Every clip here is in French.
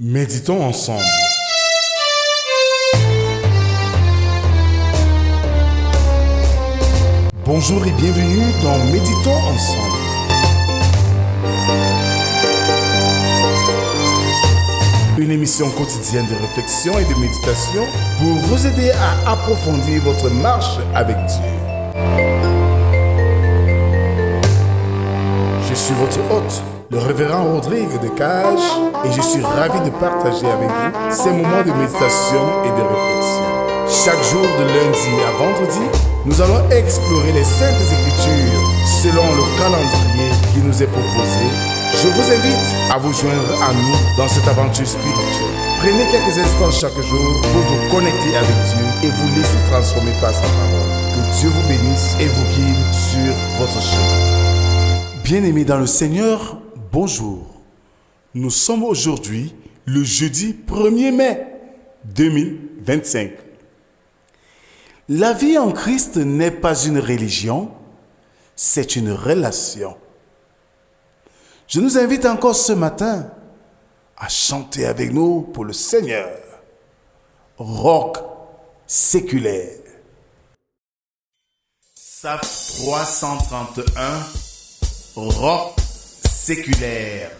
Méditons ensemble. Bonjour et bienvenue dans Méditons ensemble. Une émission quotidienne de réflexion et de méditation pour vous aider à approfondir votre marche avec Dieu. Je suis votre hôte, le révérend Rodrigue de Cage, et je suis ravi de partager avec vous ces moments de méditation et de réflexion. Chaque jour de lundi à vendredi, nous allons explorer les Saintes Écritures selon le calendrier qui nous est proposé. Je vous invite à vous joindre à nous dans cette aventure spirituelle. Prenez quelques instants chaque jour pour vous connecter avec Dieu et vous laisser transformer par sa parole. Que Dieu vous bénisse et vous guide sur votre chemin. Bien-aimés dans le Seigneur, bonjour. Nous sommes aujourd'hui le jeudi 1er mai 2025. La vie en Christ n'est pas une religion, c'est une relation. Je nous invite encore ce matin à chanter avec nous pour le Seigneur. Rock séculaire. Psaume 331. Rock séculaire.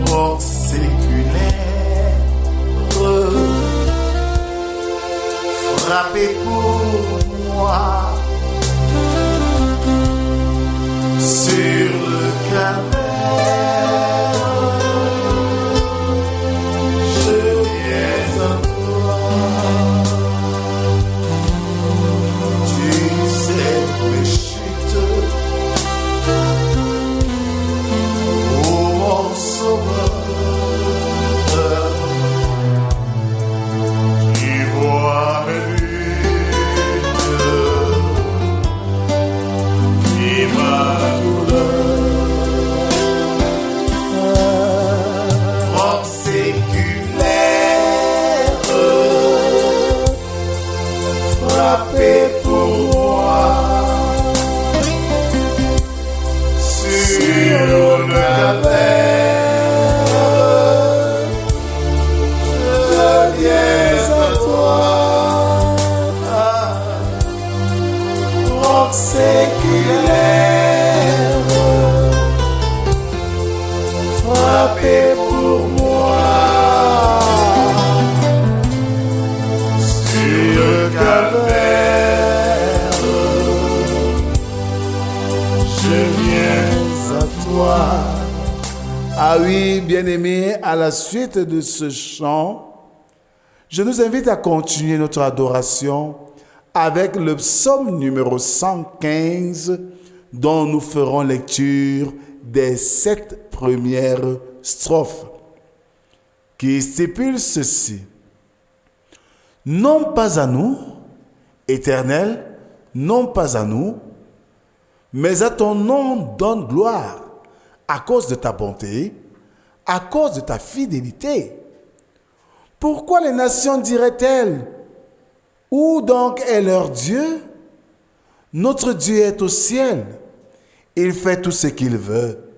Rock séculaire, frappez pour moi sur le calvaire. Frappez pour moi sur le calvaire, je viens à toi. Rock séculaire, frappez pour moi sur le calvaire. Ah oui, bien-aimés, à la suite de ce chant, je nous invite à continuer notre adoration avec le psaume numéro 115, dont nous ferons lecture des 7 premières strophes, qui stipulent ceci. Non pas à nous, Éternel, non pas à nous, mais à ton nom donne gloire, à cause de ta bonté, à cause de ta fidélité. Pourquoi les nations diraient-elles, où donc est leur Dieu? Notre Dieu est au ciel, il fait tout ce qu'il veut.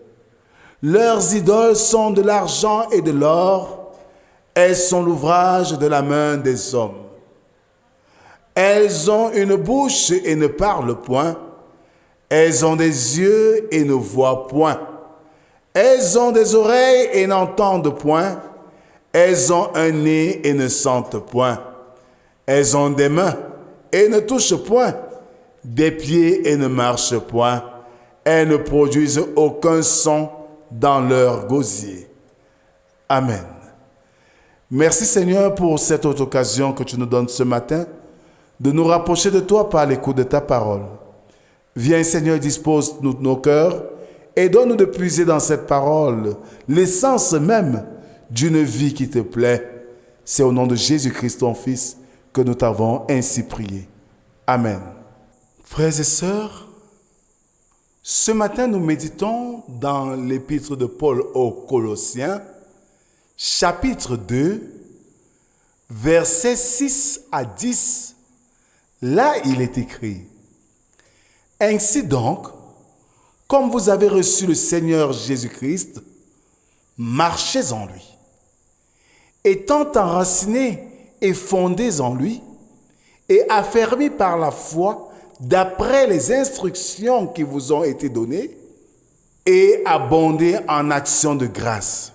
Leurs idoles sont de l'argent et de l'or, elles sont l'ouvrage de la main des hommes. Elles ont une bouche et ne parlent point, elles ont des yeux et ne voient point. Elles ont des oreilles et n'entendent point. Elles ont un nez et ne sentent point. Elles ont des mains et ne touchent point. Des pieds et ne marchent point. Elles ne produisent aucun son dans leur gosier. Amen. Merci Seigneur pour cette autre occasion que tu nous donnes ce matin de nous rapprocher de toi par l'écoute de ta parole. Viens Seigneur, dispose nos cœurs et donne-nous de puiser dans cette parole l'essence même d'une vie qui te plaît. C'est au nom de Jésus-Christ, ton Fils, que nous t'avons ainsi prié. Amen. Frères et sœurs, ce matin nous méditons dans l'épître de Paul aux Colossiens, chapitre 2, versets 6 à 10, là il est écrit: Ainsi donc, comme vous avez reçu le Seigneur Jésus-Christ, marchez en lui. Étant enracinés et fondés en lui, et affermis par la foi, d'après les instructions qui vous ont été données, et abondez en actions de grâce.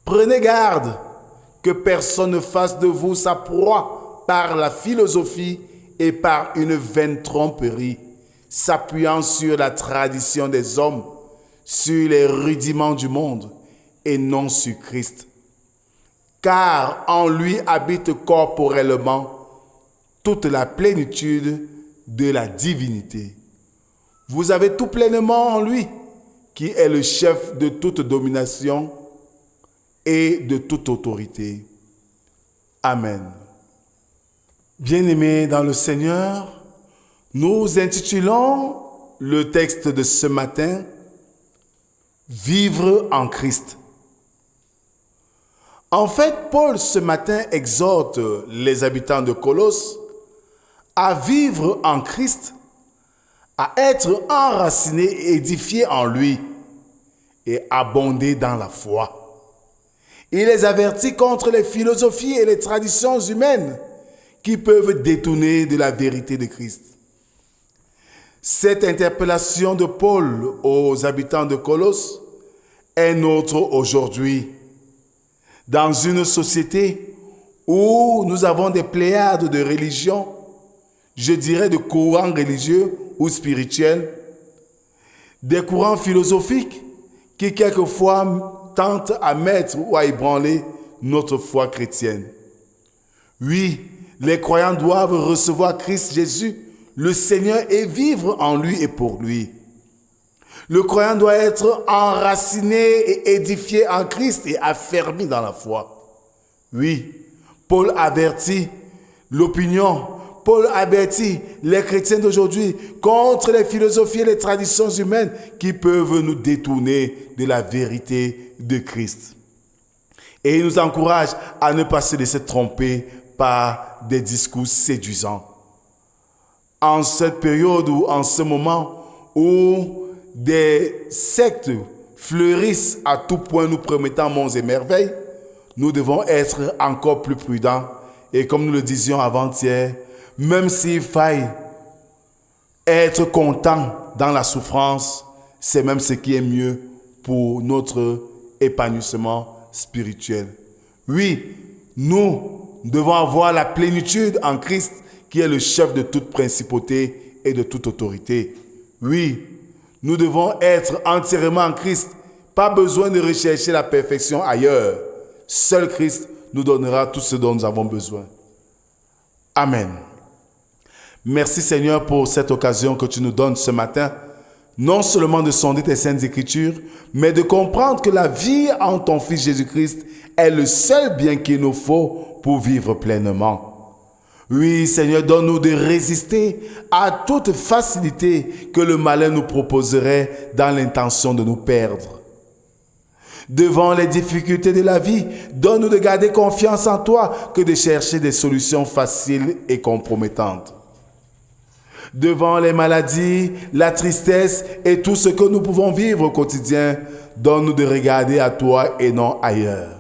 Prenez garde que personne ne fasse de vous sa proie par la philosophie et par une vaine tromperie, s'appuyant sur la tradition des hommes, sur les rudiments du monde et non sur Christ. Car en lui habite corporellement toute la plénitude de la divinité. Vous avez tout pleinement en lui, qui est le chef de toute domination et de toute autorité. Amen. Bien-aimés dans le Seigneur, nous intitulons le texte de ce matin « Vivre en Christ ». En fait, Paul ce matin exhorte les habitants de Colosse à vivre en Christ, à être enracinés et édifiés en lui et abonder dans la foi. Il les avertit contre les philosophies et les traditions humaines qui peuvent détourner de la vérité de Christ. Cette interpellation de Paul aux habitants de Colosse est nôtre aujourd'hui. Dans une société où nous avons des pléiades de religions, je dirais de courants religieux ou spirituels, des courants philosophiques qui quelquefois tentent à mettre ou à ébranler notre foi chrétienne. Oui, les croyants doivent recevoir Christ Jésus, le Seigneur, et vivre en lui et pour lui. Le croyant doit être enraciné et édifié en Christ et affermi dans la foi. Oui, Paul avertit l'opinion, Paul avertit les chrétiens d'aujourd'hui contre les philosophies et les traditions humaines qui peuvent nous détourner de la vérité de Christ. Et il nous encourage à ne pas se laisser tromper par des discours séduisants. En cette période ou en ce moment où des sectes fleurissent à tout point nous promettant monts et merveilles, nous devons être encore plus prudents. Et comme nous le disions avant-hier, même s'il faille être content dans la souffrance, c'est même ce qui est mieux pour notre épanouissement spirituel. Oui, nous devons avoir la plénitude en Christ qui est le chef de toute principauté et de toute autorité. Oui, nous devons être entièrement en Christ. Pas besoin de rechercher la perfection ailleurs. Seul Christ nous donnera tout ce dont nous avons besoin. Amen. Merci Seigneur pour cette occasion que tu nous donnes ce matin, non seulement de sonder tes saintes écritures, mais de comprendre que la vie en ton Fils Jésus-Christ est le seul bien qu'il nous faut pour vivre pleinement. Oui, Seigneur, donne-nous de résister à toute facilité que le malin nous proposerait dans l'intention de nous perdre. Devant les difficultés de la vie, donne-nous de garder confiance en toi que de chercher des solutions faciles et compromettantes. Devant les maladies, la tristesse et tout ce que nous pouvons vivre au quotidien, donne-nous de regarder à toi et non ailleurs.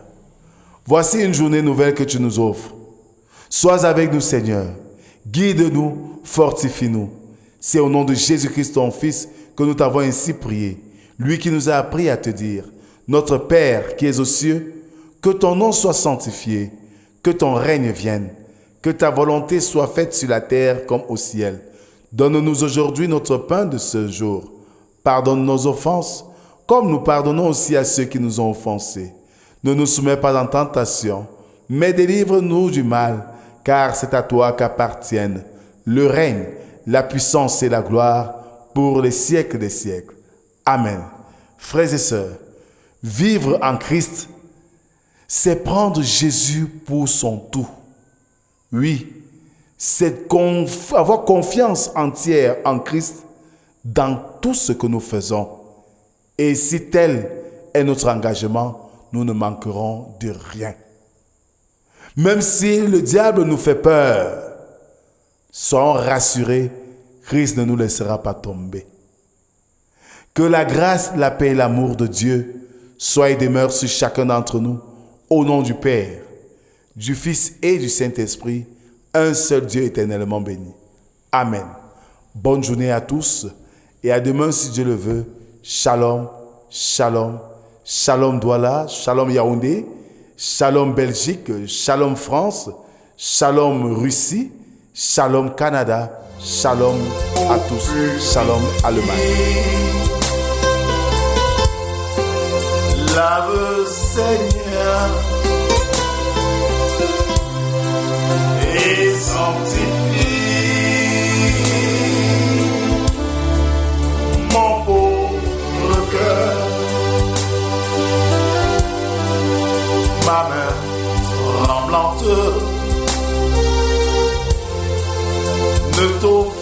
Voici une journée nouvelle que tu nous offres. Sois avec nous, Seigneur. Guide-nous, fortifie-nous. C'est au nom de Jésus-Christ, ton Fils, que nous t'avons ainsi prié. Lui qui nous a appris à te dire, Notre Père qui es aux cieux, que ton nom soit sanctifié, que ton règne vienne, que ta volonté soit faite sur la terre comme au ciel. Donne-nous aujourd'hui notre pain de ce jour. Pardonne nos offenses, comme nous pardonnons aussi à ceux qui nous ont offensés. Ne nous soumets pas en tentation, mais délivre-nous du mal, car c'est à toi qu'appartiennent le règne, la puissance et la gloire pour les siècles des siècles. Amen. Frères et sœurs, vivre en Christ, c'est prendre Jésus pour son tout. Oui, c'est avoir confiance entière en Christ dans tout ce que nous faisons. Et si tel est notre engagement, nous ne manquerons de rien. Même si le diable nous fait peur, soyons rassurés, Christ ne nous laissera pas tomber. Que la grâce, la paix et l'amour de Dieu soient et demeurent sur chacun d'entre nous, au nom du Père, du Fils et du Saint-Esprit, un seul Dieu éternellement béni. Amen. Bonne journée à tous et à demain si Dieu le veut. Shalom, shalom, shalom Douala, shalom Yaoundé, shalom Belgique, shalom France, shalom Russie, shalom Canada, shalom à tous, shalom Allemagne. Lave Seigneur et sanctifie mon pauvre cœur, ma main tremblante ne t'offre